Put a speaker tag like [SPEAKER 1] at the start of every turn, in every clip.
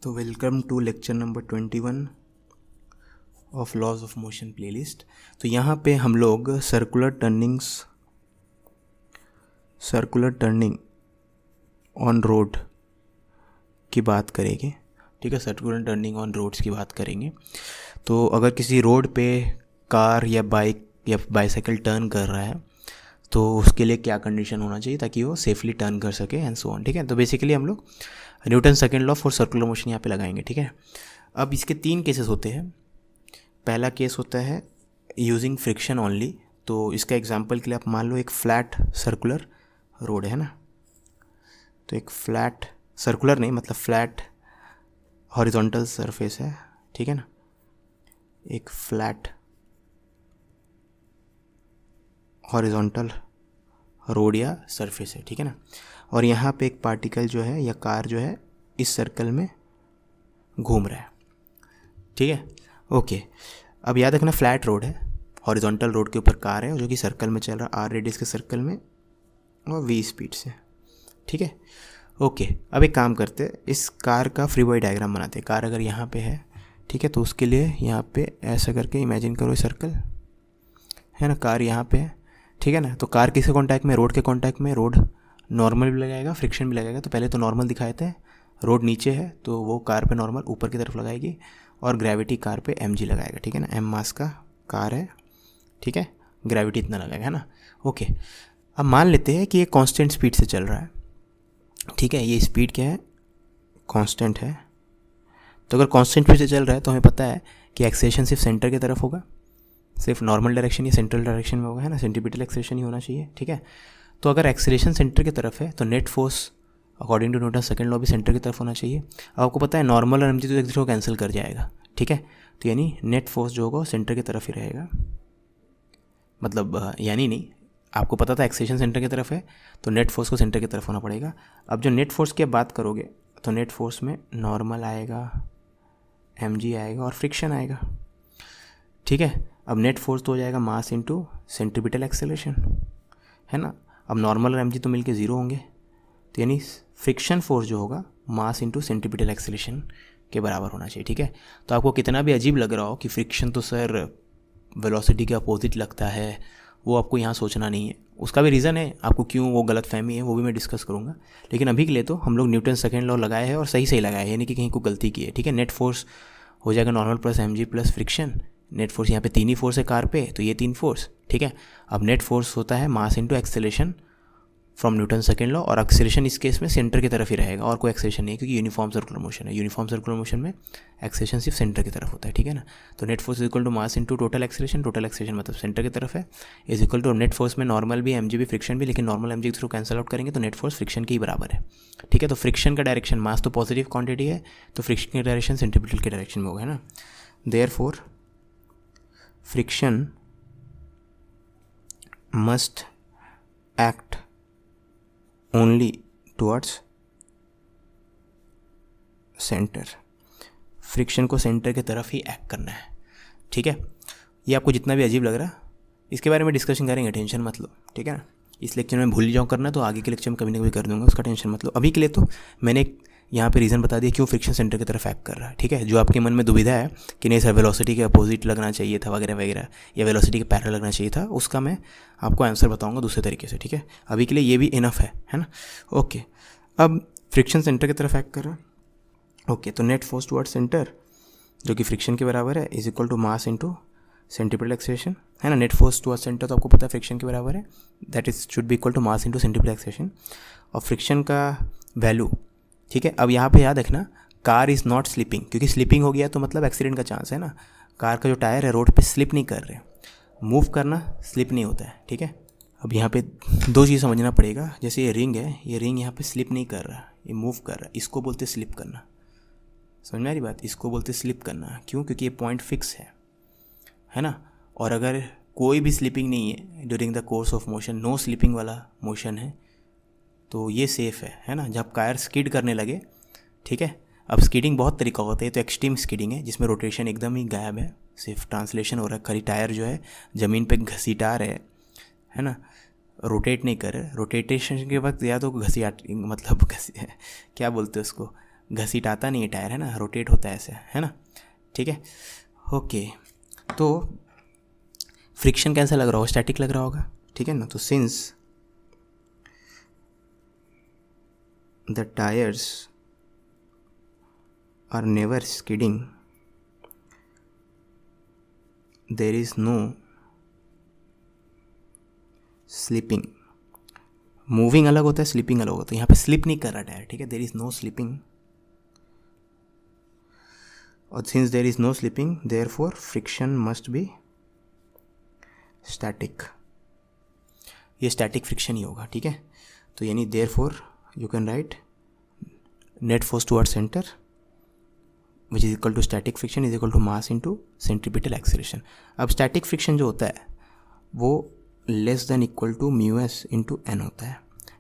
[SPEAKER 1] तो welcome to lecture number 21 of laws of motion playlist. तो यहाँ पे हम लोग सर्कुलर टर्निंग ऑन रोड की बात करेंगे। ठीक है, सर्कुलर टर्निंग ऑन रोड्स की बात करेंगे। तो अगर किसी रोड पे कार या बाइक या बाइसाइकिल टर्न कर रहा है तो उसके लिए क्या कंडीशन होना चाहिए ताकि वो सेफली टर्न कर सके एंड सो ऑन। ठीक है, तो बेसिकली हम लोग Newton second law for circular motion यहाँ पे लगाएंगे। ठीक है, अब इसके 3 केसेस होते हैं। पहला केस होता है यूजिंग फ्रिक्शन ओनली। तो इसका एग्जांपल के लिए आप मान लो एक फ्लैट सर्कुलर रोड है ना, तो एक फ्लैट सर्कुलर नहीं मतलब फ्लैट हॉरिजॉन्टल सरफेस है। ठीक है ना, एक फ्लैट हॉरिजॉन्टल रोड या सरफेस है। ठीक है ना, और यहाँ पे एक पार्टिकल जो है या कार जो है इस सर्कल में घूम रहा है। ठीक है, ओके। अब याद रखना फ्लैट रोड है, हॉरिजॉन्टल रोड के ऊपर कार है जो कि सर्कल में चल रहा है, आर रेडियस के सर्कल में और वी स्पीड से। ठीक है, ओके। अब एक काम करते हैं, इस कार का फ्री बॉडी डायग्राम बनाते हैं। कार अगर यहाँ पे है, ठीक है, तो उसके लिए यहाँ पे ऐसा करके इमेजिन करो सर्कल है ना, कार यहाँ पे है। ठीक है ना, तो कार किसके कॉन्टैक्ट में, रोड के कॉन्टैक्ट में। रोड नॉर्मल भी लगाएगा, फ्रिक्शन भी लगाएगा। तो पहले तो नॉर्मल दिखाए थे, रोड नीचे है तो वो कार पे नॉर्मल ऊपर की तरफ लगाएगी और ग्रेविटी कार पे mg लगाएगा। ठीक है ना, m मास का कार है। ठीक है, ग्रेविटी इतना लगाएगा है ना, ओके। अब मान लेते हैं कि ये कांस्टेंट स्पीड से चल रहा है। ठीक है, ये स्पीड क्या है, कांस्टेंट है। तो अगर कांस्टेंट स्पीड से चल रहा है तो हमें पता है कि एक्सेलेरेशन सिर्फ सेंटर की तरफ होगा, सिर्फ नॉर्मल डायरेक्शन या सेंट्रल डायरेक्शन में होगा है ना, सेंट्रीपिटल एक्सेलेरेशन ही होना चाहिए। ठीक है, तो अगर एक्सेलेरेशन सेंटर की तरफ है तो net force according to Newton second law भी सेंटर की तरफ होना चाहिए। अब आपको पता है नॉर्मल और mg तो एक दूसरे को कैंसिल कर जाएगा। ठीक है, तो यानी नेट फोर्स जो होगा सेंटर की तरफ ही रहेगा, मतलब यानी नहीं, आपको पता था एक्सेलेरेशन सेंटर की तरफ है तो नेट फोर्स को सेंटर की तरफ होना पड़ेगा। अब जो नेट फोर्स की बात करोगे तो नेट फोर्स में नॉर्मल आएगा, mg आएगा और फ्रिक्शन आएगा। ठीक है, अब नेट फोर्स तो हो जाएगा मास इंटू सेंट्रीपिटल एक्सेलरेशन है ना। अब नॉर्मल और mg तो मिलके 0 होंगे, तो यानी फ्रिक्शन फोर्स जो होगा मास इंटू सेंट्रीपिटल एक्सेलरेशन के बराबर होना चाहिए। ठीक है, तो आपको कितना भी अजीब लग रहा हो कि फ्रिक्शन तो सर वेलोसिटी के अपोजिट लगता है, वो आपको यहाँ सोचना नहीं है। उसका भी रीज़न है आपको क्यों वो गलत फहमी है, वो भी मैं डिस्कस करूँगा। लेकिन अभी के लिए तो हम लोग न्यूटन सेकंड लॉ लगाए हैं और सही लगाए हैं, यानी कि कहीं को गलती की है। ठीक है, नेट फोर्स हो जाएगा normal plus mg plus friction. Net force यहाँ पे 3 ही फोर्स है कार पे, तो ये 3 फोर्स। ठीक है, अब नेट फोर्स होता है mass into acceleration from Newton second law, और एक्सेलरेशन इस केस में सेंटर की तरफ ही रहेगा और कोई एक्सेलरेशन नहीं है क्योंकि यूनिफॉर्म सर्कुलर मोशन है। यूनिफॉर्म सर्कुलर मोशन में एक्सेलरेशन सिर्फ सेंटर की तरफ होता है। ठीक है ना, तो net force is equal to mass into total acceleration मतलब सेंटर की तरफ है, is equal to net force में नॉर्मल भी mg भी फ्रिक्शन भी, लेकिन नॉर्मल mg के थ्रू कैंसिल आउट करेंगे तो नेट फोर्स फ्रिक्शन के ही बराबर है। ठीक है, तो फ्रिक्शन का डायरेक्शन, मास तो पॉजिटिव क्वांटिटी है तो फ्रिक्शन की डायरेक्शन सेंट्रीपिटल के डायरेक्शन में होगा है ना। Therefore friction must act only towards centre. Friction को सेंटर की तरफ ही एक्ट करना है। ठीक है, ये आपको जितना भी अजीब लग रहा है इसके बारे में डिस्कशन करेंगे, टेंशन मत लो। ठीक है ना, इस लेक्चर में भूल जाऊँ करना तो आगे के लेक्चर में कभी ना कभी कर दूंगा, उसका टेंशन मत लो। अभी के लिए तो मैंने यहाँ पे रीज़न बता दिया क्यों फ्रिक्शन सेंटर की तरफ एक्ट कर रहा है। ठीक है, जो आपके मन में दुविधा है कि नहीं सर वेलोसिटी के अपोजिट लगना चाहिए था वगैरह वगैरह, या वेलोसिटी के पैरेलल लगना चाहिए था, उसका मैं आपको आंसर बताऊंगा दूसरे तरीके से। ठीक है, अभी के लिए ये भी इनफ है ना, ओके। अब फ्रिक्शन सेंटर की तरफ एक्ट कर रहा है, ओके। तो नेट फोर्स टुवर्ड्स सेंटर जो कि फ्रिक्शन के बराबर है is equal to mass into centripetal acceleration है ना। नेट फोर्स टुवर्ड्स सेंटर तो आपको पता है फ्रिक्शन के बराबर है, that is should be equal to mass into centripetal acceleration और फ्रिक्शन का वैल्यू। ठीक है, अब यहाँ पे याद रखना कार इज़ नॉट स्लिपिंग, क्योंकि स्लिपिंग हो गया तो मतलब एक्सीडेंट का चांस है ना। कार का जो टायर है रोड पे स्लिप नहीं कर रहे, मूव करना स्लिप नहीं होता है। ठीक है, अब यहाँ पे 2 चीज़ समझना पड़ेगा। जैसे ये रिंग है, ये रिंग यहाँ पे स्लिप नहीं कर रहा, ये मूव कर रहा है, इसको बोलते स्लिप करना। समझ में आ रही बात, इसको बोलते स्लिप करना। क्यों, क्योंकि ये पॉइंट फिक्स है ना। और अगर कोई भी स्लिपिंग नहीं है during the course of motion, no slipping वाला मोशन है, तो ये सेफ़ है ना। जब कार स्किड करने लगे, ठीक है, अब स्कीडिंग बहुत तरीका होता है, तो एक्सट्रीम स्कीडिंग है जिसमें रोटेशन एकदम ही गायब है, सिर्फ ट्रांसलेशन हो रहा है, खाली टायर जो है ज़मीन पे घसीटा रहे है ना, रोटेट नहीं कर रहे। रोटेटेशन के वक्त या तो घसी क्या बोलते हैं उसको, घसीटाता नहीं है टायर, है ना, रोटेट होता है ऐसे, है ना, ठीक है। ओके, तो फ्रिक्शन कैसा लग रहा होगा, स्टैटिक लग रहा होगा, ठीक है ना। तो since the tyres are never skidding, there is no slipping. Moving अलग होता है, स्लिपिंग अलग होता है, तो यहाँ पे स्लिप नहीं कर रहा टायर, ठीक है, देर इज नो स्लिपिंग, और since there is no slipping therefore friction must be static, ये स्टैटिक फ्रिक्शन ही होगा, ठीक है। तो यानी therefore you can write net force toward centre which is equal to static friction is equal to mass into centripetal acceleration. अब static friction जो होता है वो less than equal to mu S into N होता है,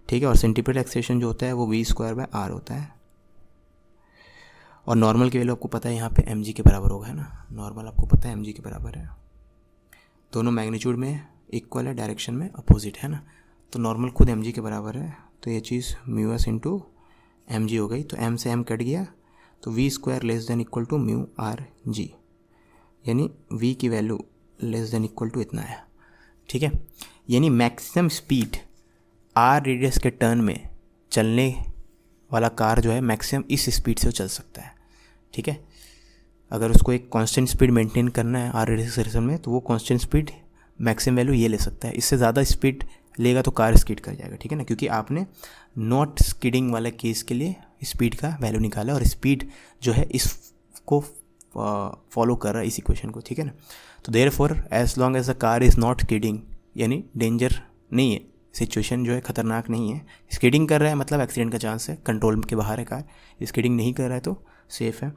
[SPEAKER 1] ठीक है, और सेंट्रीपिटल एक्सेलरेशन जो होता है वो वी स्क्वायर बाय आर होता है, और नॉर्मल की वैल्यू आपको पता है यहाँ पे एम जी के बराबर होगा, है ना, नॉर्मल आपको पता है एम जी के बराबर है, दोनों मैग्नीट्यूड में इक्वल है, डायरेक्शन में अपोजिट, है ना, तो नॉर्मल खुद एम जी के बराबर है, तो ये चीज़ mu S into M G हो गई, तो एम से एम कट गया, तो V square less than equal to mu R G, यानी वी की value less than equal to इतना है, ठीक है। यानी मैक्सिमम स्पीड आर रेडियस के टर्न में चलने वाला कार जो है मैक्सिमम इस स्पीड से वो चल सकता है, ठीक है। अगर उसको एक कांस्टेंट स्पीड मेंटेन करना है आर रेडियस एक्सेलरेशन में, तो वो कांस्टेंट स्पीड मैक्सिमम वैल्यू ये ले सकता है, इससे ज़्यादा स्पीड लेगा तो कार स्किड कर जाएगा, ठीक है ना, क्योंकि आपने नॉट स्किडिंग वाले केस के लिए स्पीड का वैल्यू निकाला, और स्पीड जो है इसको फॉलो कर रहा है इस इक्वेशन को, ठीक है ना। तो therefore as long as the car is not skidding, यानी डेंजर नहीं है, सिचुएशन जो है ख़तरनाक नहीं है, स्किडिंग कर रहा है मतलब एक्सीडेंट का चांस है, कंट्रोल के बाहर है कार, स्किडिंग नहीं कर रहा है तो सेफ़ है,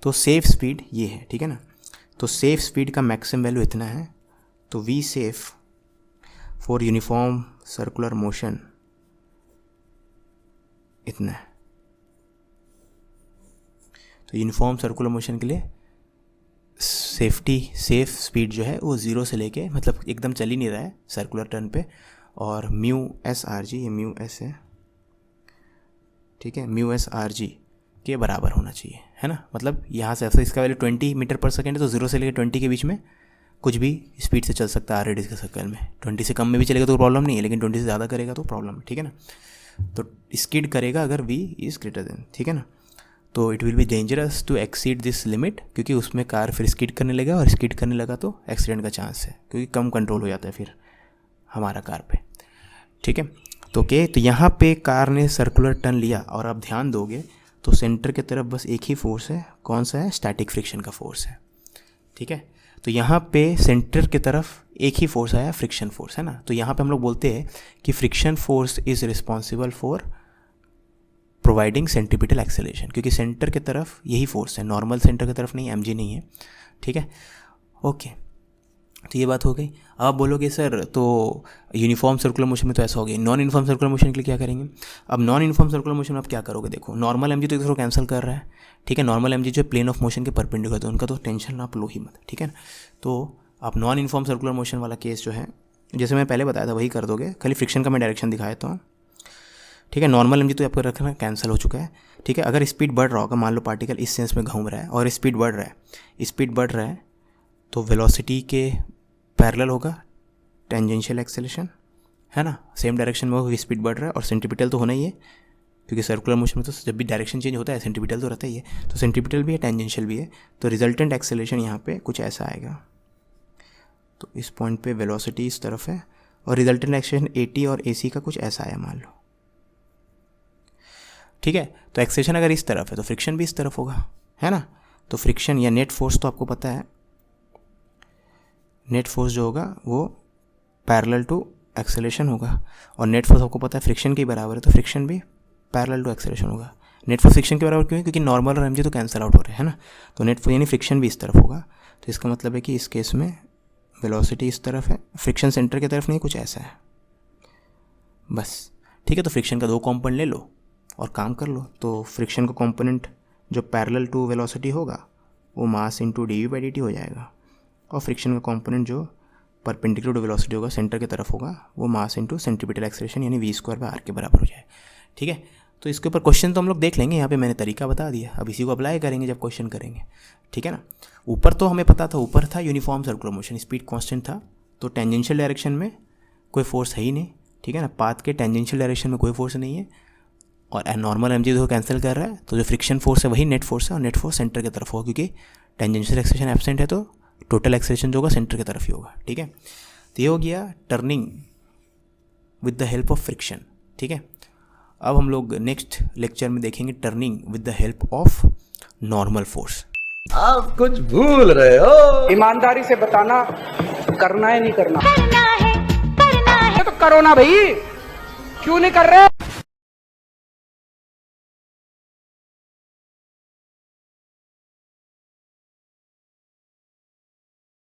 [SPEAKER 1] तो सेफ़ स्पीड ये है, ठीक है ना। तो सेफ़ स्पीड का मैक्सिमम वैल्यू इतना है, तो we safe for uniform circular motion इतना है। तो यूनिफॉर्म सर्कुलर मोशन के लिए सेफ स्पीड जो है वो ज़ीरो से लेके, मतलब एकदम चल ही नहीं रहा है सर्कुलर टर्न पे, और म्यू एस आर जी, ये म्यू एस है, ठीक है, म्यू एस आर जी के बराबर होना चाहिए, है ना, मतलब यहाँ से ऐसा, इसका वैल्यू 20 मीटर पर सेकेंड है, तो 0 से लेकर 20 के बीच में कुछ भी स्पीड से चल सकता है आर रेडियस के सर्कल में, 20 से कम में भी चलेगा तो प्रॉब्लम नहीं है, लेकिन 20 से ज़्यादा करेगा तो प्रॉब्लम है, ठीक है ना। तो स्किड करेगा अगर v इज़ ग्रेटर देन, ठीक है ना, तो it will be dangerous to exceed this limit, क्योंकि उसमें कार फिर स्किड करने लगा, और स्किड करने लगा तो एक्सीडेंट का चांस है, क्योंकि कम कंट्रोल हो जाता है फिर हमारा कार पे, ठीक है। तो तो यहाँ पे कार ने सर्कुलर टर्न लिया, और आप ध्यान दोगे तो सेंटर की तरफ बस एक ही फोर्स है, कौन सा है, स्टैटिक फ्रिक्शन का फोर्स है, ठीक है। तो यहाँ पे सेंटर की तरफ एक ही फोर्स आया, फ्रिक्शन फोर्स, है ना, तो यहाँ पे हम लोग बोलते हैं कि friction force is responsible for providing centripetal acceleration, क्योंकि सेंटर की तरफ यही फोर्स है, नॉर्मल सेंटर की तरफ नहीं, एम जी नहीं है, ठीक है। ओके, तो ये बात हो गई। आप बोलोगे सर तो यूनिफॉर्म सर्कुलर मोशन में तो ऐसा हो गया, नॉन यूनिफॉर्म सर्कुलर मोशन के लिए क्या करेंगे। अब नॉन यूनिफॉर्म सर्कुलर मोशन में आप क्या करोगे, देखो नॉर्मल एम जी तो एक कैंसिल कर रहा है, ठीक है, नॉर्मल एम जी जो प्लेन ऑफ मोशन के परपेंडिकुलर, तो उनका तो टेंशन आप लो ही मत, ठीक है। तो आप नॉन यूनिफॉर्म सर्कुलर मोशन वाला केस जो है, जैसे मैं पहले बताया था वही कर दोगे, खाली फ्रिक्शन का मैं डायरेक्शन दिखाया था, ठीक है। नॉर्मल एम जी तो आपको रखना कैंसिल हो चुका है, ठीक है। अगर स्पीड बढ़ रहा होगा, मान लो पार्टिकल इस सेंस में घूम रहा है और स्पीड बढ़ रहा है, तो वेलोसिटी के पैरेलल होगा टेंजेंशियल एक्सेलरेशन, है ना, सेम डायरेक्शन में होगा, स्पीड बढ़ रहा है, और सेंट्रीपिटल तो होना ही है, क्योंकि सर्कुलर मोशन में तो जब भी डायरेक्शन चेंज होता है सेंट्रीपिटल तो रहता ही है, तो सेंट्रीपिटल भी है, टेंजेंशियल भी है, तो रिजल्टेंट एक्सेलरेशन यहाँ पे कुछ ऐसा आएगा। तो इस पॉइंट पे वेलोसिटी इस तरफ है, और रिजल्टेंट एक्सेलरेशन AT और AC का कुछ ऐसा आया मान लो, ठीक है। तो एक्सेलरेशन अगर इस तरफ है तो फ्रिक्शन भी इस तरफ होगा, है ना। तो फ्रिक्शन या नेट फोर्स तो आपको पता है, नेट फोर्स जो होगा वो पैरेलल टू एक्सेलरेशन होगा, और नेट फोर्स आपको पता है फ्रिक्शन के बराबर है, तो फ्रिक्शन भी पैरेलल टू एक्सेलरेशन होगा। नेट फोर्स फ्रिक्शन के बराबर क्यों है, क्योंकि नॉर्मल और mg तो कैंसिल आउट हो रहे हैं, है ना, तो नेट फोर्स यानी फ्रिक्शन भी इस तरफ होगा, तो इसका मतलब है कि इस केस में वेलोसिटी इस तरफ है, फ्रिक्शन सेंटर की तरफ नहीं, कुछ ऐसा है बस, ठीक है। तो फ्रिक्शन का 2 कॉम्पोनेंट ले लो और काम कर लो। तो फ्रिक्शन का कॉम्पोनेंट जो पैरेलल टू वेलोसिटी होगा वो मास इंटू dv/dt हो जाएगा, और फ्रिक्शन का कॉम्पोनेंट जो परपेंडिकुलर टू वेलोसिटी होगा, सेंटर की तरफ होगा, वो मास इंटू सेंट्रीपिटल एक्सेलरेशन यानी v² बाय r के बराबर हो जाए, ठीक है। तो इसके ऊपर क्वेश्चन तो हम लोग देख लेंगे, यहाँ पे मैंने तरीका बता दिया, अब इसी को अप्लाई करेंगे जब क्वेश्चन करेंगे, ठीक है ना। ऊपर तो हमें पता था, ऊपर था uniform circular motion, speed constant था, तो टेंजेंशियल डायरेक्शन में कोई फोर्स है ही नहीं, ठीक है ना। पाथ के टेंजेंशियल डायरेक्शन में कोई फोर्स नहीं है, और नॉर्मल एम जी को कैंसिल कर रहा है, तो जो फ्रिक्शन फोर्स है वही नेट फोर्स है, और नेट फोर्स सेंटर की तरफ होगा, क्योंकि टेंजेंशियल एक्सेलेरेशन एब्सेंट है, तो टोटल एक्सेलेरेशन जो होगा सेंटर की तरफ ही होगा, ठीक है। तो ये हो गया turning with the help of friction, ठीक है। अब हम लोग नेक्स्ट लेक्चर में देखेंगे turning with the help of normal force.
[SPEAKER 2] आप कुछ भूल रहे हो।
[SPEAKER 3] ईमानदारी से बताना, करना है नहीं करना? करना है तो करो ना भाई, क्यों नहीं कर रहे?